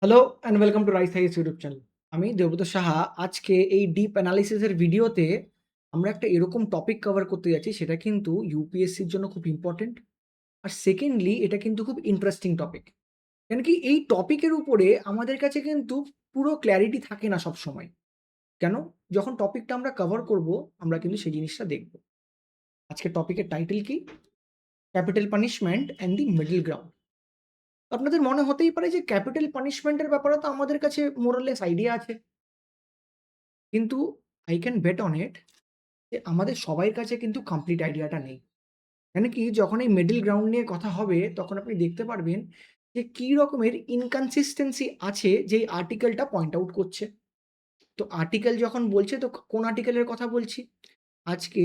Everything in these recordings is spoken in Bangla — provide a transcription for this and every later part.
হ্যালো অ্যান্ড ওয়েলকাম টু রাইস থাইস ইউটিউব চ্যানেল। আমি দেবব্রত সাহা। আজকে এই ডিপ অ্যানালিসিসের ভিডিওতে আমরা একটা এরকম টপিক কভার করতে যাচ্ছি, সেটা কিন্তু ইউপিএসসির জন্য খুব ইম্পর্টেন্ট। আর সেকেন্ডলি এটা কিন্তু খুব ইন্টারেস্টিং টপিক। কেন কি এই টপিকের উপরে আমাদের কাছে কিন্তু পুরো ক্ল্যারিটি থাকে না সবসময়। কেন? যখন টপিকটা আমরা কভার করব, আমরা কিন্তু সেই জিনিসটা দেখব। আজকের টপিকের টাইটেল কি? Capital punishment and the middle ground. আপনাদের মনে হতেই পারে যে ক্যাপিটাল পানিশমেন্টের ব্যাপারে তো আমাদের কাছে মোরাললেস আইডিয়া আছে। কিন্তু I can bet on it যে আমাদের সবার কাছে কিন্তু কমপ্লিট আইডিয়াটা নেই। মানে কি যখন এই মিডল গ্রাউন্ড নিয়ে কথা হবে তখন আপনি দেখতে পারবেন যে কি রকমের ইনকনসিস্টেন্সি আছে যেই আর্টিকেলটা পয়েন্ট আউট করছে। তো আর্টিকেল যখন বলছে তো কোন আর্টিকেলের কথা বলছি? আজকে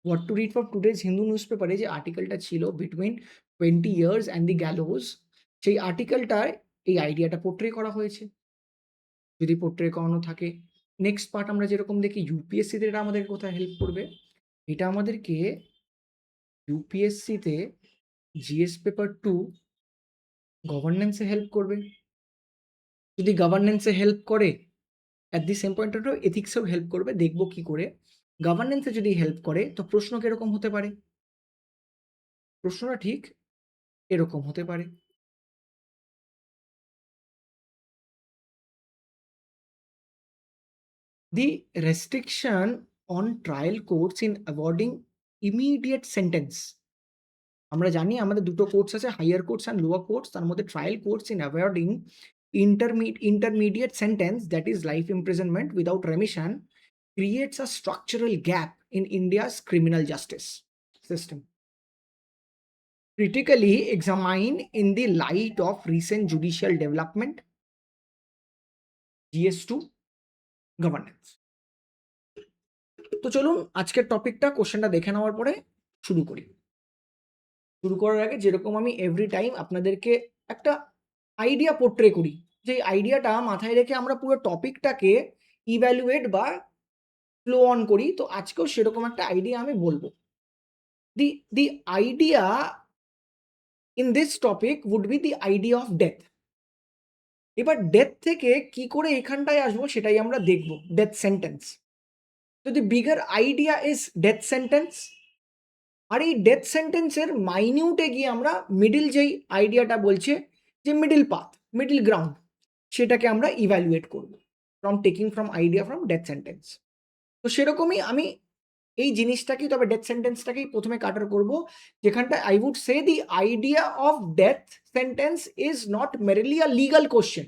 what to read for today's Hindu নিউজপেপারে যে আর্টিকেলটা ছিল between 20 years and the gallows, সেই আর্টিকেলটায় এই আইডিয়াটা পোর্ট্রে করা হয়েছে। যদি পোর্ট্রে করানো থাকে, নেক্সট পার্ট আমরা যেরকম দেখি ইউপিএসসিতে এটা আমাদের কোথায় হেল্প করবে? এটা আমাদেরকে ইউপিএসসিতে জিএস পেপার 2 গভর্নেন্সে হেল্প করবে। যদি গভর্নেন্সে হেল্প করে, at the same point of view এথিক্সেও হেল্প করবে। দেখব কি করে। গভর্নেন্সে যদি হেল্প করে তো প্রশ্ন কিরকম হতে পারে? প্রশ্নটা ঠিক এরকম হতে পারে। The restriction on trial courts in awarding immediate sentence. আমরা জানি আমাদের দুটো কোর্টস আছে, higher courts and lower courts. তার মধ্যে trial courts in awarding intermediate sentence, that is life imprisonment without remission, creates a structural gap in India's criminal justice system. Critically examined in the light of recent judicial development, GS2 governance. তো চলুন আজকের টপিকটা কোশ্চেনটা দেখে নেওয়ার পরে শুরু করি। শুরু করার আগে যেরকম আমি এভরি টাইম আপনাদেরকে একটা আইডিয়া পোর্ট্রে করি, যে আইডিয়াটা মাথায় রেখে আমরা পুরো টপিকটাকে ইভ্যালুয়েট বা ফ্লো অন করি, তো আজকেও সেরকম একটা আইডিয়া আমি বলবো। The idea in this topic would be the idea of death. এবার ডেথ থেকে কি করে এখানটায় আসবো সেটাই আমরা দেখব, ডেথ সেন্টেন্স। তো the bigger idea is death sentence. আর এই ডেথ সেন্টেন্সের মাইনিউটে গিয়ে আমরা মিডিল যেই আইডিয়াটা বলছে যে মিডিল পাথ, মিডিল গ্রাউন্ড, সেটাকে আমরা ইভ্যালুয়েট করব from taking from idea from death sentence. তো সেরকমই আমি এই জিনিসটাকেই, তবে ডেথ সেন্টেন্সটাকেই প্রথমে কাটার করব, যেখানটা I would say the idea of death sentence is not merely a legal question,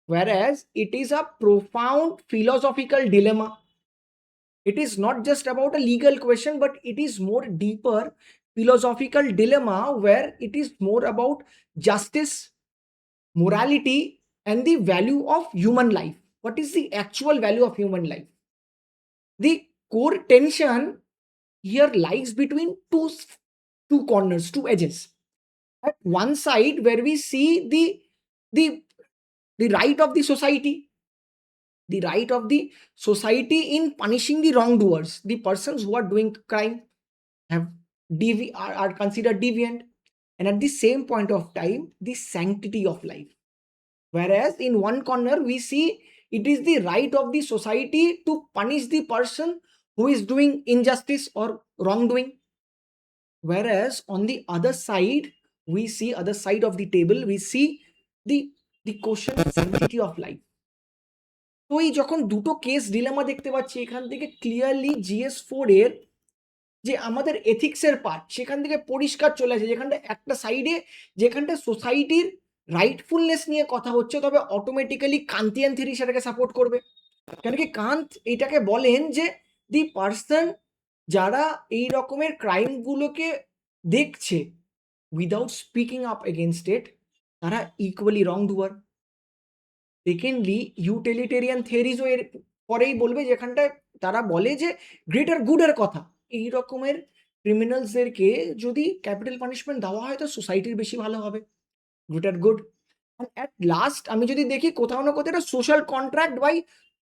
whereas it is a profound philosophical dilemma. It is not just about a legal question, but it is more deeper philosophical dilemma where it is more about justice, morality, and the value of human life. What is the actual value of human life? The core tension here lies between two corners, two edges. At one side, where we see the the right of the society, the right of the society in punishing the wrongdoers, the persons who are doing crime have are considered deviant, and at the same point of time the sanctity of life. Whereas in one corner we see it is the right of the society to punish the person who is doing injustice or wrongdoing, whereas on the other side we see, other side of the table we see the question sanctity of life. তো এই যখন দুটো কেস ডিলেমা দেখতে পাচ্ছি, এখান থেকে ক্লিয়ারলি GS4 এর যে আমাদের এথিক্সের পার্ট, সেখান থেকে পরিষ্কার চলে আসে, যেখানটা একটা সাইডে যেখানটা সোসাইটির রাইটফুলনেস নিয়ে কথা হচ্ছে, তবে অটোমেটিক্যালি কান্তিয়ান থিওরি সেটাকে সাপোর্ট করবে। কেন কি কান্ত এটাকে বলেন যে দি পার্সন যারা এই রকমের ক্রাইমগুলোকে দেখছে without speaking up against it, তারা ইকুয়ালি রং ডুয়ার। সেকেন্ডলি ইউটিলিটেরিয়ান থিওরিজও এর পরেই বলবে, যেখানটায় তারা বলে যে গ্রেটার গুডের কথা। এই রকমের ক্রিমিনালসদেরকে যদি ক্যাপিটাল পানিশমেন্ট দেওয়া হয় তো সোসাইটির বেশি ভালো হবে, গ্রেটার গুড। অ্যাট লাস্ট আমি যদি দেখি কোথাও না কোথাও একটা social contract by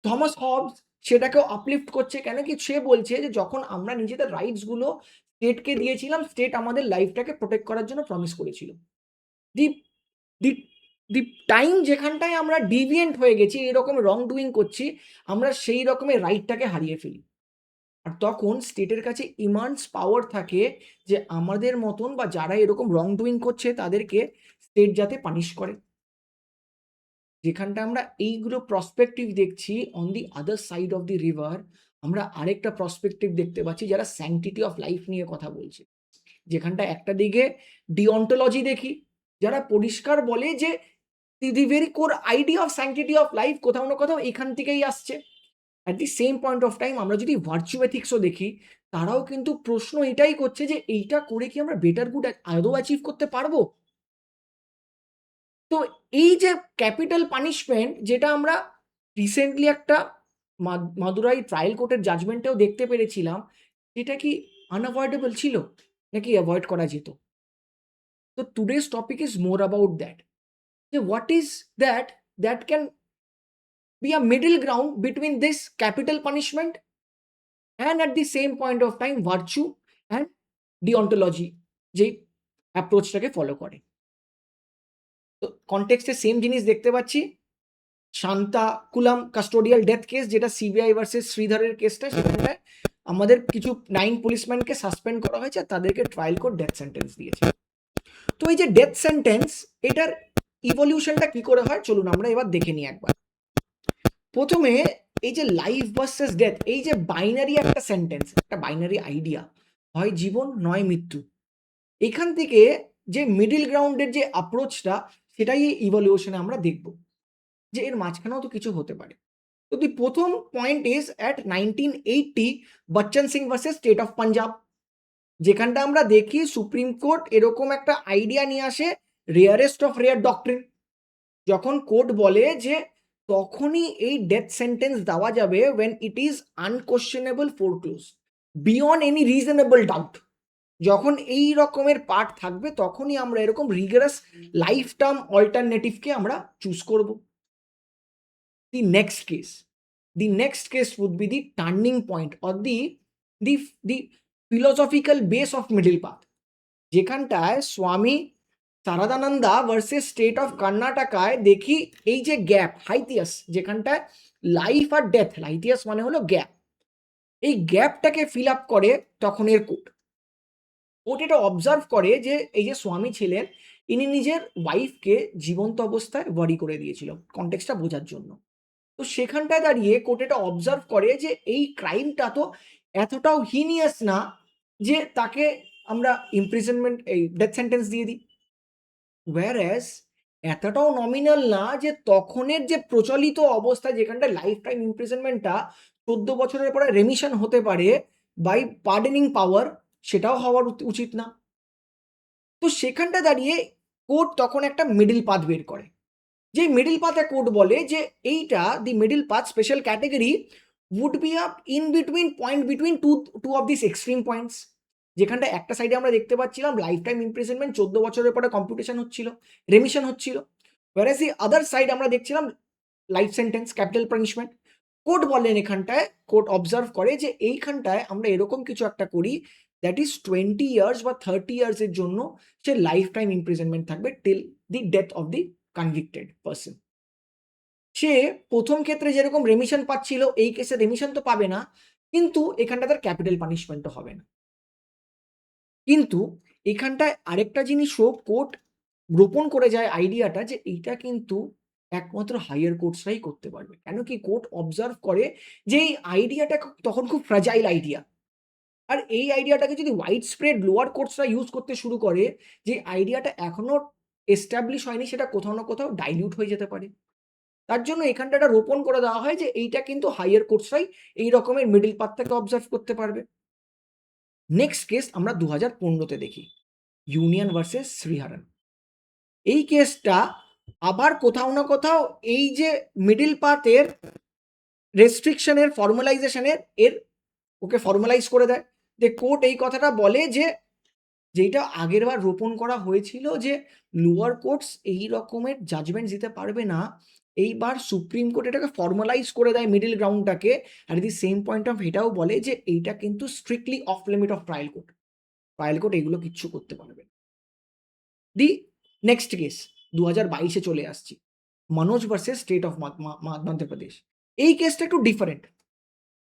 Thomas Hobbes সেটাকেও আপলিফট করছে। কেন কি সে বলছে যে যখন আমরা নিজেদের রাইটসগুলো স্টেটকে দিয়েছিলাম, স্টেট আমাদের লাইফটাকে প্রোটেক্ট করার জন্য প্রমিস করেছিল। দি দি দি টাইম যেখানটায় আমরা ডিভিয়েন্ট হয়ে গেছি, এরকম রং ডুইং করছি, আমরা সেই রকমের রাইটটাকে হারিয়ে ফেলি। আর তখন স্টেটের কাছে ইমান্স পাওয়ার থাকে যে আমাদের মতন বা যারা এরকম রং ডুইং করছে তাদেরকে স্টেট যাতে পানিশ করে। যেখানটা আমরা এইগুলো প্রসপেক্টিভ দেখছি, on the other side of the river আমরা আরেকটা প্রসপেক্টিভ দেখতে পাচ্ছি যারা স্যাংটিটি অফ লাইফ নিয়ে কথা বলছে। যেখানটা একটা দিকে ডিঅন্টোলজি দেখি, যারা পরিষ্কার বলে যে the very core idea of sanctity of life কোথাও না কোথাও এখান থেকেই আসছে। At the same point of time আমরা যদি ভার্চু এথিক্সও দেখি, তারাও কিন্তু প্রশ্ন এটাই করছে যে এইটা করে কি আমরা বেটার গুড আদৌ অ্যাচিভ করতে পারবো? তো এই যে ক্যাপিটাল পানিশমেন্ট, যেটা আমরা রিসেন্টলি একটা মাদুরাই ট্রায়াল কোর্টের জাজমেন্টেও দেখতে পেরেছিলাম, এটা কি আনঅ্যাভয়েডেবল ছিল নাকি অ্যাভয়েড করা যেত? তো today's topic is more about that, যে what is that that can be a middle ground between this capital punishment and at the same point of time virtue and deontology যেই অ্যাপ্রোচটাকে ফলো করে। তো কনটেক্সটে সেম জিনিস দেখতে পাচ্ছি। শান্তাকুলাম কাস্টোডিয়াল ডেথ কেস, যেটা সিবিআই ভার্সেস শ্রীধরের কেসটা, সেখানটায় আমাদের কিছু 9 পুলিশম্যানকে সাসপেন্ড করা হয়েছে, তাদেরকে ট্রায়াল কোর্ট ডেথ সেন্টেন্স দিয়েছে। তো এই যে ডেথ সেন্টেন্স, এটার ইভলিউশনটা কি করে হয় চলুন আমরা এবার দেখে নিই একবার। প্রথমে এই যে লাইফ ভার্সেস ডেথ, এই যে বাইনারি একটা সেন্টেন্স, একটা বাইনারি আইডিয়া, হয় জীবন নয় মৃত্যু, এখান থেকে যে মিডিল গ্রাউন্ডের যে অ্যাপ্রোচটা, সেটাই ইভলিউশনে আমরা দেখব যে এর মাঝখানেও তো কিছু হতে পারে। তো দি প্রথম point is at 1980 Bachchan Singh versus state of Punjab, যেখানটা আমরা দেখি সুপ্রিম কোর্ট এরকম একটা আইডিয়া নিয়ে আসে, রেয়ারেস্ট অফ রেয়ার ডক্ট্রিন। যখন কোর্ট বলে যে তখনই এই ডেথ সেন্টেন্স দেওয়া যাবে when it is unquestionable foreclose beyond any reasonable doubt, যখন এই রকমের পার্ট থাকবে তখনই আমরা এরকম রিগারাস লাইফ টার্ম অল্টারনেটিভকে আমরা চুজ করব। The next case, the next case would be the turning point or the philosophical base of middle path, যেখানটায় স্বামী সারদানন্দা ভার্সেস স্টেট অফ কর্ণাটকায় দেখি এই যে গ্যাপ হাইথিয়াস, যেখানটায় লাইফ আর ডেথ, হাইথিয়াস মানে হলো গ্যাপ, এই গ্যাপটাকে ফিল আপ করে তখন এর কোর্ট এটা অবজার্ভ করে যে এই যে স্বামী ছিলেন, ইনি নিজের ওয়াইফকে জীবন্ত অবস্থায় বডি করে দিয়েছিল, কনটেক্সটটা বোঝার জন্য। তো সেখানটায় দাঁড়িয়ে কোর্ট এটা অবজার্ভ করে যে এই ক্রাইমটা তো এতটাও হিনিয়াস না যে তাকে আমরা ইমপ্রিজনমেন্ট এই ডেথ সেন্টেন্স দিয়ে দিই, whereas এতটাও নমিনাল না যে তখনের যে প্রচলিত অবস্থা, যেখানটা লাইফ টাইম ইমপ্রিজনমেন্টটা 14 বছরের পরে রেমিশন হতে পারে বাই পার্ডেনিং পাওয়ার, সেটাও হওয়ার উচিত না। তো সেখানটা দাঁড়িয়ে কোর্ট তখন একটা মিডল পাথ বের করে, যে মিডল পাথে কোর্ট বলে যে এইটা the middle path special category would be up in between point between two of this extreme points, যেখানটা একটা সাইডে আমরা দেখতে পাচ্ছিলাম লাইফ টাইম ইমপ্রিজনমেন্ট 14 বছরের পরে কম্পিউটেশন হচ্ছিল, রেমিশন হচ্ছিল, whereas the আদার সাইড আমরা দেখছিলাম life sentence capital punishment. Court বলেন এখানটায়, কোর্ট অবজার্ভ করে যে এইখানটায় আমরা এরকম কিছু একটা করি দ্যাট ইজ 20 ইয়ার্স বা 30 ইয়ার্সের জন্য সে লাইফ টাইম ইমপ্রিজনমেন্ট থাকবে till the death of the convicted person. সে প্রথম ক্ষেত্রে যেরকম রেমিশন পাচ্ছিল, এই কেসে রেমিশন তো পাবে না, কিন্তু এখানটা তার ক্যাপিটাল পানিশমেন্টও হবে না। কিন্তু এখানটায় আরেকটা জিনিসও কোর্ট গোপন করে যায় আইডিয়াটা, যে এইটা কিন্তু একমাত্র হায়ার কোর্টসরাই করতে পারবে। কেন কি কোর্ট অবজার্ভ করে যে এই আইডিয়াটা তখন খুব ফ্র্যাজাইল আইডিয়া, আর এই আইডিয়াটাকে যদি ওয়াইড স্প্রেড লোয়ার কোর্টসরা ইউজ করতে শুরু করে, যে আইডিয়াটা এখনো এস্টাবলিশ হয়নি, সেটা কোথাও না কোথাও ডাইলিউট হয়ে যেতে পারে। তার জন্য এখানটা একটা রোপণ করে দেওয়া হয় যে এইটা কিন্তু হায়ার কোর্টসরাই এই রকমের মিডল পাথটাকে অবজার্ভ করতে পারবে। নেক্সট কেস আমরা 2015-তে দেখি, ইউনিয়ন ভার্সেস শ্রীহারান। এই কেসটা আবার কোথাও না কোথাও এই যে মিডল পাথের রেস্ট্রিকশনের ফর্মালাইজেশনের এর ওকে ফর্মালাইজ করে দেয়। যে কোর্ট এই কথাটা বলে যে যেটা আগের বার রোপণ করা হয়েছিল যে লোয়ার কোর্টস এই রকমের জাজমেন্ট দিতে পারবে না, এইবার সুপ্রিম কোর্ট এটাকে ফর্মালাইজ করে দেয় মিডল গ্রাউন্ডটাকে। আর দি সেম পয়েন্ট অফ এটাও বলে যে এইটা কিন্তু strictly off limit of trial court, trial court এগুলো কিচ্ছু করতে পারবে না। দি নেক্সট কেস 2022-এ চলে আসছি। Manoj versus state of Madhya Pradesh. এই কেসটা একটু ডিফারেন্ট।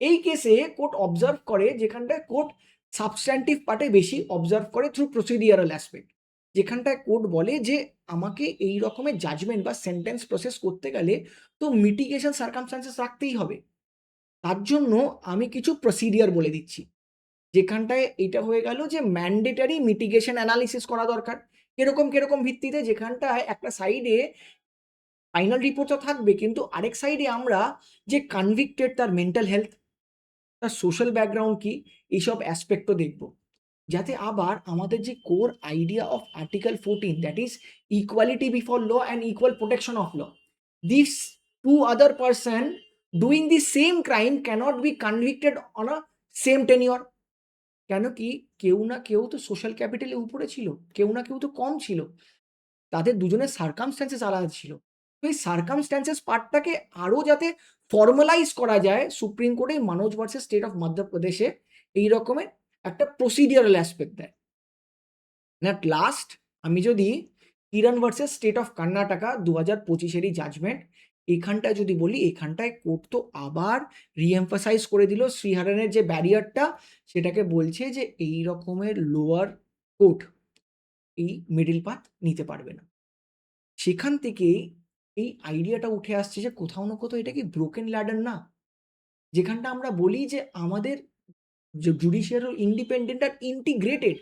এই কেসে কোর্ট অবজার্ভ করে, যেখানটায় কোর্ট সাবস্ট্যান্টিভ পার্টে বেশি অবজার্ভ করে থ্রু প্রসিডিউরাল অ্যাসপেক্ট। যেখানটায় কোর্ট বলে যে আমাকে এই রকমের জাজমেন্ট বা সেন্টেন্স প্রসেস করতে গেলে তো মিটিগেশন সার্কামস্ট্যান্সেস রাখতেই হবে। তার জন্য আমি কিছু প্রসিডিউর বলে দিচ্ছি। যেখানটায় এটা হয়ে গেল যে ম্যান্ডেটরি মিটিগেশন অ্যানালিসিস করা দরকার। কিরকম ভিত্তিতে? যেখানটায় একটা সাইডে ফাইনাল রিপোর্ট তো থাকবে, কিন্তু আরেক সাইডে আমরা যে কনভিক্টেড, তার মেন্টাল হেলথ, তার সোশ্যাল ব্যাকগ্রাউন্ড কি, এইসব অ্যাসপেক্টও দেখব। যাতে আবার আমাদের যে core idea of article 14, that is equality before law and equal protection of law, this to other person doing the same crime cannot be convicted on a same tenure. কেন কি? কেউ না কেউ তো সোশ্যাল ক্যাপিটালে উপরে ছিল, কেউ না কেউ তো কম ছিল। তাদের দুজনের সার্কামস্ট্যান্সেস আলাদা ছিল। তো এই সার্কামস্ট্যান্সেস পার্টটাকে আরো যাতে ফর্মালাইজ করা যায়, সুপ্রিম কোর্টে মনোজ ভার্সেস স্টেট অফ মধ্যপ্রদেশে এই রকমের একটা প্রসিডিউরাল অ্যাসপেক্ট দেয়। অ্যাট লাস্ট আমি যদি Kiran versus state of Karnataka 2025-এরই জাজমেন্ট, এখানটায় যদি বলি, এখানটায় কোর্ট তো আবার রিএমফাসাইজ করে দিল শ্রীহারানের যে ব্যারিয়ারটা, সেটাকে বলছে যে এই রকমের লোয়ার কোর্ট এই মিডল পাথ নিতে পারবে না। সেখান থেকেই এই আইডিয়াটা উঠে আসছে যে কোথাও না কোথাও এটা কি ব্রোকেন ল্যাডার না? যেখানটা আমরা বলি যে আমাদের জুডিশিয়ারি ইন্ডিপেন্ডেন্ট আর ইন্টিগ্রেটেড।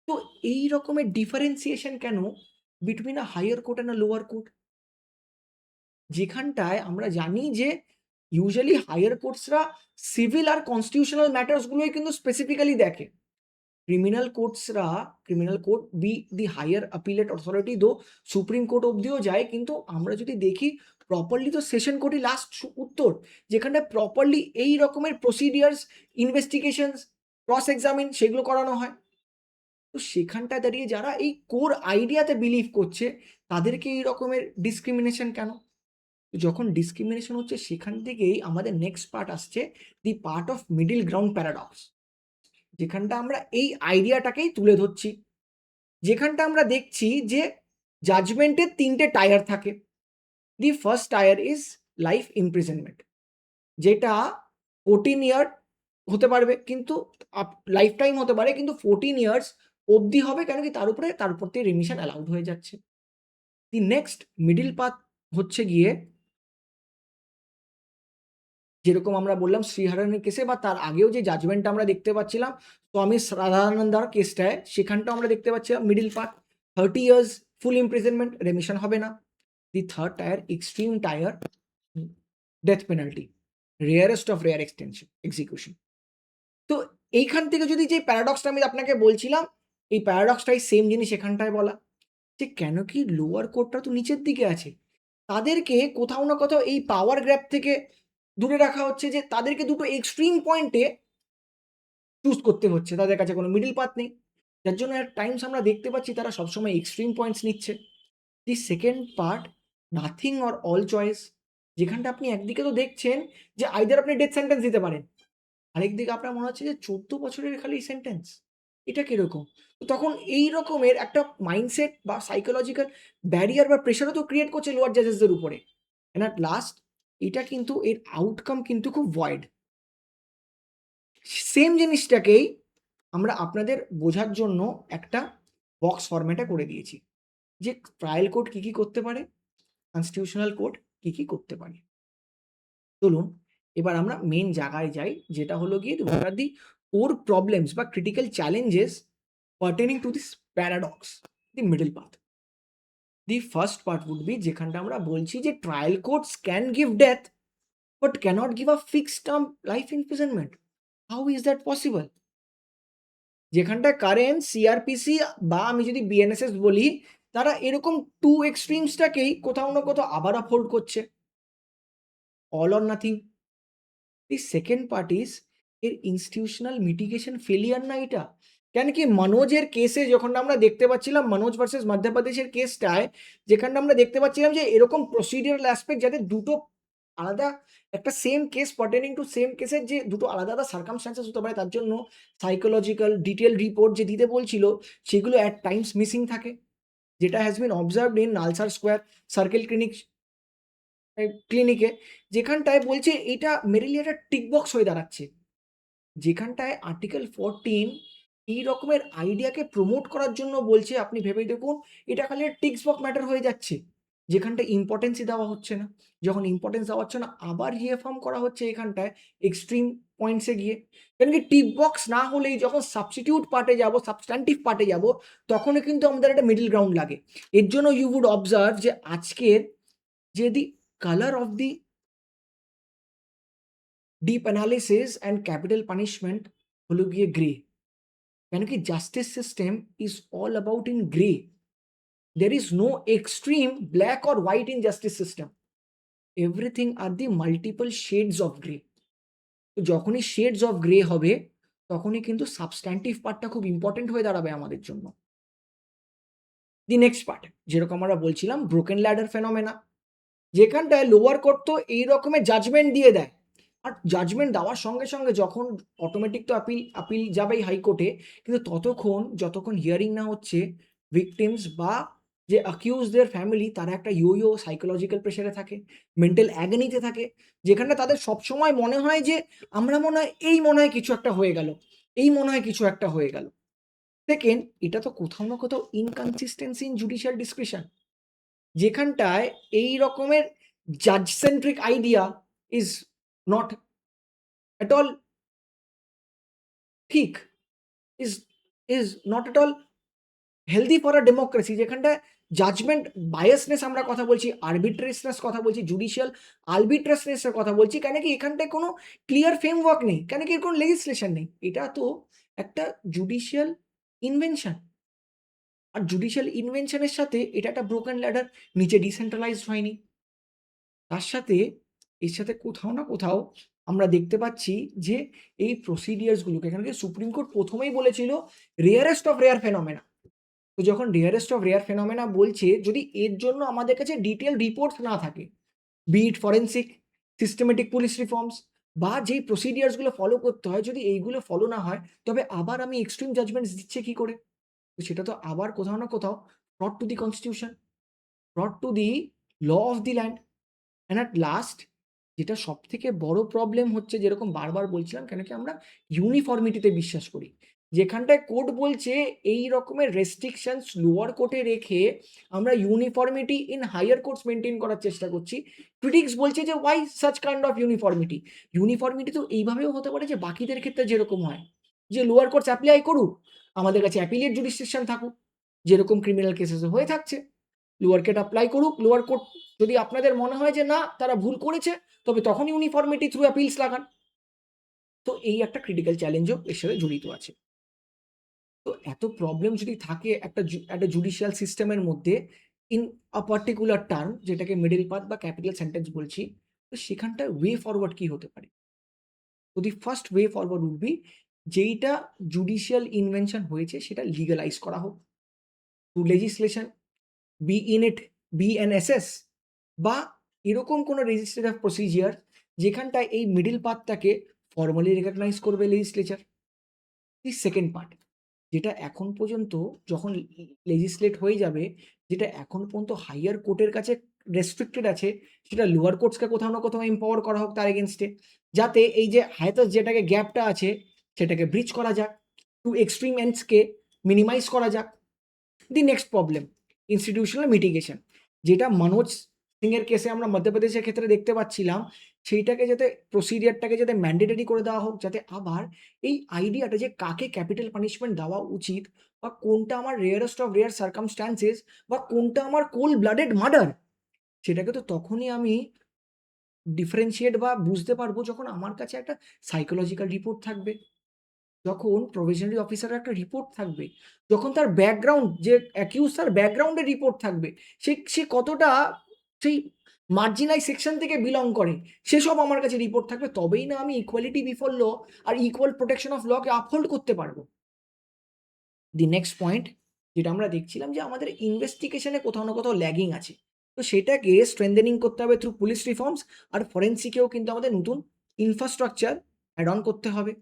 তো এই রকমের ডিফারেন্সিয়েশন কেন between a higher court and a lower court? যেখানটায় আমরা জানি যে ইউজুয়ালি হায়ার কোর্টসরা সিভিল আর কনস্টিটিউশনাল ম্যাটার্স গুলোই কিন্তু স্পেসিফিক্যালি দেখে। Criminal court be the higher appellate authority, though supreme court অব্দিও যায়, কিন্তু আমরা যদি দেখি প্রপারলি তো সেশন কোর্টই লাস্ট উত্তর, যেখানটায় প্রপারলি এই রকমের প্রসিডিয়ার্স, ইনভেস্টিগেশনস, ক্রস এক্সামিন সেগুলো করানো হয়। তো সেখানটায় দাঁড়িয়ে যারা এই কোর আইডিয়াতে বিলিভ করছে, তাদেরকে এই রকমের ডিসক্রিমিনেশন কেন? যখন ডিসক্রিমিনেশন হচ্ছে, সেখান থেকেই আমাদের নেক্সট পার্ট আসছে, the part of middle ground paradox, যেখানটা আমরা এই আইডিয়াটাকেই তুলে ধরছি। যেখানটা আমরা দেখছি যে জাজমেন্টের 3টে টায়ার থাকে। The first tyre is life imprisonment, যেটা 14 ইয়ার হতে পারবে, কিন্তু লাইফ টাইম হতে পারে, কিন্তু 14 ইয়ার্স অবধি হবে। কেন কি? তার উপর থেকে রিমিশন অ্যালাউড হয়ে যাচ্ছে। দি নেক্সট মিডল পাথ হচ্ছে গিয়ে, যেরকম আমরা বললাম শ্রীহারানের কেসে বা তার আগেও যে জাজমেন্ট আমরা দেখতে পাচ্ছিলাম স্বামী রাধানন্দার কেসটায়, সেখানটাও আমরা দেখতে পাচ্ছিলাম middle part 30 years full imprisonment, remission হবে না। The third tier, extreme tier, death penalty, rarest of rare execution. তো এইখান থেকে যদি যে প্যারাডক্সটা আমি আপনাকে বলছিলাম, এই প্যারাডক্সটাই সেম জিনিস এখানটায় বলা, যে কেন কি লোয়ার কোর্টটা তো নিচের দিকে আছে, তাদেরকে কোথাও না কোথাও এই পাওয়ার গ্র্যাপ থেকে দূরে রাখা হচ্ছে, যে তাদেরকে দুটো এক্সট্রিম পয়েন্টে চুজ করতে হচ্ছে, তাদের কাছে কোনো মিডল পাথ নেই। যার জন্য এট টাইমস আমরা দেখতে পাচ্ছি তারা সবসময় এক্সট্রিম পয়েন্টস নিচ্ছে। দি second part, nothing or all choice, যেখানটা আপনি একদিকে তো দেখছেন যে আইদার আপনি ডেথ সেন্টেন্স দিতে পারেন, আরেকদিকে আপনার মনে হচ্ছে যে 14 বছরের খালি সেন্টেন্স, এটা কিরকম? তো তখন এই রকমের একটা মাইন্ডসেট বা সাইকোলজিক্যাল ব্যারিয়ার বা প্রেশারও তো ক্রিয়েট করছে লোয়ার জাজেসদের উপরে। অ্যান্ড অ্যাট লাস্ট এটা কিন্তু এর আউটকাম কিন্তু খুব ভয়েড। সেম জিনিসটাকেই আমরা আপনাদের বোঝার জন্য একটা বক্স ফরম্যাটে করে দিয়েছি, যে ট্রায়াল কোর্ট কি করতে পারে, কনস্টিটিউশনাল কোর্ট কি করতে পারে। চলুন এবার আমরা মেন জায়গায় যাই, যেটা হলো গিয়ে what are the core problems বা critical challenges pertaining to this paradox, the middle path. The first part would be, যেখানটা আমরা বলছি যে trial courts can give death but cannot give a fixed term life imprisonment. How is that possible? যেখানটা কারেন্ট সিআরপিসি বা আমি যদি বিএনএসএস বলি, তারা এরকম টু এক্সট্রিমসটাকেই কোথাও না কোথাও আবার আপহোল্ড করছে, all or nothing. The second part is এর ইনস্টিটিউশনাল মিটিগেশন ফেলিয়ার না এটা। কেন কি মনোজের কেসে যখন আমরা দেখতে পাচ্ছিলাম, মনোজ ভার্সেস মধ্যপ্রদেশের কেসটায়, যেখানটা আমরা দেখতে পাচ্ছিলাম যে এরকম প্রসিডিউরাল অ্যাসপেক্ট, যাতে দুটো আলাদা, একটা same case pertaining to same কেসের যে দুটো আলাদা আলাদা সার্কামস্ট্যান্সেস হতে পারে, তার জন্য সাইকোলজিক্যাল ডিটেল রিপোর্ট যে দিতে বলছিল, সেগুলো অ্যাট টাইমস মিসিং থাকে। যেটা has been observed in NALSAR square circle ক্লিনিকে, যেখানটায় বলছে এটা মেরিলি একটা টিক বক্স হয়ে দাঁড়াচ্ছে, যেখানটায় আর্টিকেল 14 এই রকমের আইডিয়াকে প্রমোট করার জন্য বলছে। আপনি ভেবে দেখুন, এটা খালি টিক বক্স ম্যাটার হয়ে যাচ্ছে, যেখানটায় ইম্পর্টেন্সই দেওয়া হচ্ছে না। যখন ইম্পর্টেন্স দেওয়া হচ্ছে না, আবার রিএফার্ম করা হচ্ছে এখানটায় এক্সট্রিম পয়েন্টসে গিয়ে। কারণ কি টিক বক্স না হলেই যখন সাবস্টিটিউট পার্টে যাব, সাবস্ট্যান্টিভ পার্টে যাব, তখনই কিন্তু আমাদের একটা মিডল গ্রাউন্ড লাগে। এর জন্য ইউ উড অবজার্ভ যে আজকের যে দি colour of the deep analysis and capital punishment হলো গিয়ে গ্রে। কেন কি justice system is all about in grey. There is no extreme black or white in justice system. Everything are the multiple shades of gray. তো যখনই শেডস অফ গ্রে হবে, তখনই কিন্তু সাবস্ট্যান্টিভ পার্টটা খুব ইম্পর্টেন্ট হয়ে দাঁড়াবে আমাদের জন্য। দি নেক্সট পার্ট, যেরকম আমরা বলছিলাম ব্রোকেন ল্যাডার ফেনোমেনা, যেখানটায় লোয়ার কোর্ট তো এই রকমের জাজমেন্ট দিয়ে দেয়, আর জাজমেন্ট দেওয়ার সঙ্গে সঙ্গে যখন অটোমেটিক তো আপিল যাবেই হাইকোর্টে, কিন্তু যতক্ষণ হিয়ারিং না হচ্ছে, ভিকটিমস বা যে অ্যাকিউজদের ফ্যামিলি তারা একটা ইয়ো সাইকোলজিক্যাল প্রেশারে থাকে, মেন্টাল অ্যাগনিতে থাকে, যেখানে তাদের সবসময় মনে হয় যে আমরা মনে হয় কিছু একটা হয়ে গেল, কিছু একটা হয়ে গেল। সেকেন্ড, এটা তো কোথাও না কোথাও ইনকনসিস্টেন্সি ইন জুডিশিয়াল ডিসক্রিপশন, যেখানটায় এই রকমের জাজ centric idea is not at all ঠিক, is is not at all healthy for a democracy, যেখানটায় জাজমেন্ট বায়াসনেস আমরা কথা বলছি, আরবিট্রেসনেস কথা বলছি, জুডিশিয়াল আরবিট্রেসনেসের কথা বলছি। কেন কি এখানটায় কোনো ক্লিয়ার ফ্রেমওয়ার্ক নেই, কেন কি এর কোনো লেজিসলেশন নেই। এটা তো একটা জুডিশিয়াল ইনভেনশন, আর জুডিশিয়াল ইনভেনশনের সাথে এটা একটা ব্রোকেন ল্যাডার, নিচে ডিসেন্ট্রালাইজড হয়নি। তার সাথে এর সাথে কোথাও না কোথাও আমরা দেখতে পাচ্ছি যে এই প্রসিডিয়ার্সগুলোকে, এখানে সুপ্রিম কোর্ট প্রথমেই বলেছিল রেয়ারেস্ট অফ রেয়ার ফেনোমেনা। তো যখন রেয়ারেস্ট অফ রেয়ার ফেনোমেনা বলছে, যদি এর জন্য আমাদের কাছে ডিটেল রিপোর্ট না থাকে, be it forensic, systematic police reforms, বা যেই প্রসিডিয়ার্সগুলো ফলো করতে হয়, যদি এইগুলো ফলো না হয়, তবে আবার আমি এক্সট্রিম জাজমেন্টস দিচ্ছে কি করে? তো সেটা তো আবার কোথাও না কোথাও fraud to the constitution, fraud to the law of the land. And at last, যেটা সবথেকে বড় প্রবলেম হচ্ছে, যেরকম বারবার বলছিলাম, কেন কি আমরা ইউনিফর্মিটিতে বিশ্বাস করি, যেখানটায় কোর্ট বলছে এই রকমের রেস্ট্রিকশনস লোয়ার কোর্টে রেখে আমরা uniformity in higher courts maintain করার চেষ্টা করছি। ক্রিটিক্স বলছে যে why such kind of uniformity. Uniformity তো এইভাবেও হতে পারে যে বাকিদের ক্ষেত্রে যেরকম হয়, যে লোয়ার কোর্টস অ্যাপ্লাই করুক, আমাদের কাছে অ্যাপিলিয়েট জুডিসডিকশন থাকুক, যেরকম ক্রিমিনাল কেসেসে হয়ে থাকছে। লোয়ার কোর্ট অ্যাপ্লাই করুক, লোয়ার কোর্ট যদি আপনাদের মনে হয় যে না তারা ভুল করেছে, তবে তখন ইউনিফর্মিটি থ্রু অ্যাপিলস লাগান। তো এই একটা ক্রিটিক্যাল চ্যালেঞ্জও এর সাথে জড়িত আছে। তো এত প্রবলেম যদি থাকে একটা জুডিশিয়াল সিস্টেমের মধ্যে, ইন আ পার্টিকুলার টার্ম, যেটাকে মিডল পাথ বা ক্যাপিটাল সেন্টেন্স বলছি, তো সেখানটায় ওয়ে ফরওয়ার্ড কি হতে পারে? তো the first way forward would be, যেইটা জুডিশিয়াল ইনভেনশন হয়েছে সেটা লিগালাইজ করা হোক to legislation, be in it BNSS, বা এরকম কোনো রেজিস্ট্রেটিভ প্রসিজিয়ার যেখানটায় এই মিডল পাথটাকে ফর্মালি রেকগনাইজ করবে লেজিসলেচার। দি সেকেন্ড পার্ট, যেটা এখন পর্যন্ত যখন লেজিসলেট হয়ে যাবে, যেটা এখন পর্যন্ত হাইয়ার কোর্টের কাছে রেস্ট্রিক্টেড আছে, সেটা লোয়ার কোর্টসকে কোথাও না কোথাও এম্পাওয়ার করা হোক তার এগেনস্টে, যাতে এই যে হায়াতাস যেটাকে গ্যাপটা আছে সেটাকে ব্রিচ করা যাক, টু এক্সট্রিম এন্ডসকে মিনিমাইজ করা যাক। The next problem, institutional mitigation, যেটা মনোজ সিং এর কেসে আমরা মধ্যপ্রদেশের ক্ষেত্রে দেখতে পাচ্ছিলাম, সেইটাকে যাতে প্রসিডিয়ারটাকে যাতে ম্যান্ডেটরি করে দেওয়া হোক, যাতে আবার এই আইডিয়াটা যে কাকে ক্যাপিটাল পানিশমেন্ট দেওয়া উচিত, বা কোনটা আমার রেয়ারেস্ট অফ রেয়ার সার্কামস্ট্যান্সেস, বা কোনটা আমার কোল্ড ব্লাডেড মার্ডার, সেটাকে তো তখনই আমি ডিফারেন্সিয়েট বা বুঝতে পারবো যখন আমার কাছে একটা সাইকোলজিক্যাল রিপোর্ট থাকবে, যখন প্রভিশনারি অফিসারের একটা রিপোর্ট থাকবে, যখন তার ব্যাকগ্রাউন্ড, যে অ্যাকিউজ তার ব্যাকগ্রাউন্ডের রিপোর্ট থাকবে, সে কতটা সেই মার্জিনাইজ সেকশন থেকে বিলং করে, সেসব আমার কাছে রিপোর্ট থাকবে, তবেই না আমি ইকুয়ালিটি বিফোর ল আর ইকুয়াল প্রোটেকশন অফ লকে আপহোল্ড করতে পারবো। দি নেক্সট পয়েন্ট, যেটা আমরা দেখছিলাম যে আমাদের ইনভেস্টিগেশনে কোথাও না কোথাও ল্যাগিং আছে, তো সেটাকে স্ট্রেংথেনিং করতে হবে থ্রু পুলিশ রিফর্মস, আর ফরেন্সিকেও কিন্তু আমাদের নতুন ইনফ্রাস্ট্রাকচার অ্যাড অন করতে হবে।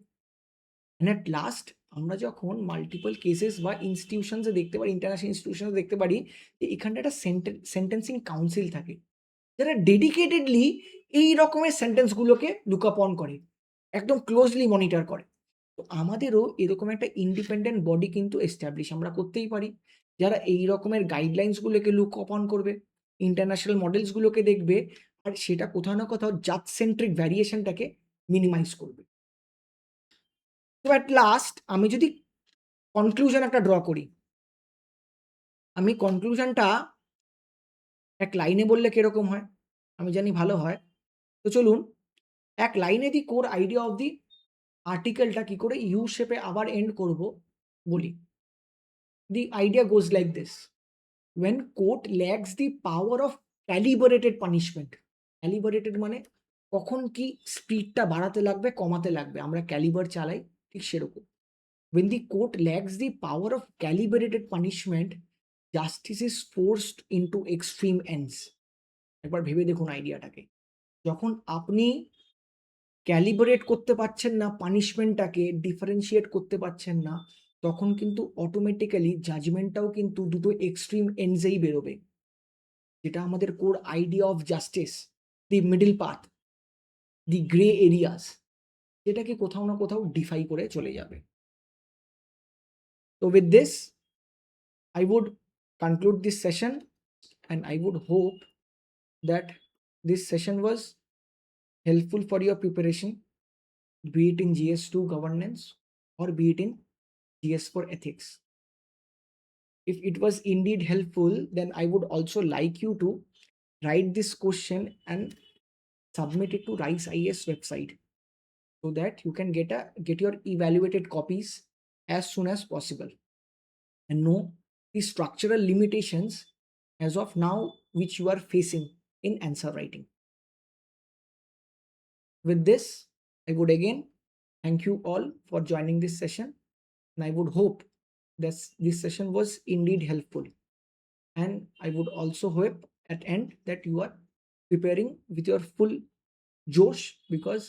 অ্যান্ড অ্যাট লাস্ট, আমরা যখন মাল্টিপল কেসেস বা ইনস্টিটিউশনসে দেখতে পারি, ইন্টারন্যাশনাল ইনস্টিটিউশনে দেখতে পারি যে এখানটা একটা সেন্টেন্সিং কাউন্সিল থাকে, যারা ডেডিকেটেডলি এই রকমের সেন্টেন্সগুলোকে লুক আপ অন করে, একদম ক্লোজলি মনিটর করে। তো আমাদেরও এরকম একটা ইন্ডিপেন্ডেন্ট বডি কিন্তু এস্টাবলিশ আমরা করতেই পারি, যারা এই রকমের গাইডলাইন্সগুলোকে লুক আপ অন করবে, ইন্টারন্যাশনাল মডেলসগুলোকে দেখবে, আর সেটা কোথাও না কোথাও জাজ সেন্ট্রিক ভ্যারিয়েশনটাকে মিনিমাইজ করবে। তো অ্যাট লাস্ট আমি যদি কনক্লুশন একটা ড্র করি, আমি কনক্লুশনটা এক লাইনে বললে কিরকম হয়? আমি জানি ভালো হয়। তো চলুন এক লাইনে দি কোর আইডিয়া অফ দি আর্টিকেলটা কি করে ইউ শেপে আবার এন্ড করব বলি। The idea goes like this: when court lacks the power of calibrated punishment. Calibrated মানে কখন কি স্পিডটা বাড়াতে লাগবে, কমাতে লাগবে, আমরা ক্যালিবার চালাই, ঠিক সেরকম। When the court lacks the power of calibrated punishment, justice is forced into extreme ends. একবার ভেবে দেখুন আইডিয়াটাকে। যখন আপনি ক্যালিব্রেট করতে পারছেন না পানিশমেন্টটাকে, ডিফারেনশিয়েট করতে পারছেন না, তখন কিন্তু অটোমেটিক্যালি জাজমেন্টটাও কিন্তু দুটো এক্সট্রিম এন্ডসেই বেরোবে, যেটা আমাদের core idea of justice, the middle path, the grey areas, যেটাকে কোথাও না কোথাও ডিফাই করে চলে যাবে। তো with this I would conclude this session, and I would hope that this session was helpful for your preparation, be it in GS2 governance or be it in GS4 ethics. If it was indeed helpful, then I would also like you to write this question and submit it to RISE IAS website so that you can get your evaluated copies as soon as possible and know the structural limitations as of now which you are facing in answer writing. With this, I would again thank you all for joining this session, and I would hope that this session was indeed helpful. And I would also hope at end that you are preparing with your full Josh, because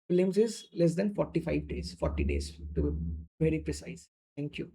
prelims is less than 45 days, 40 days to be very precise. Thank you.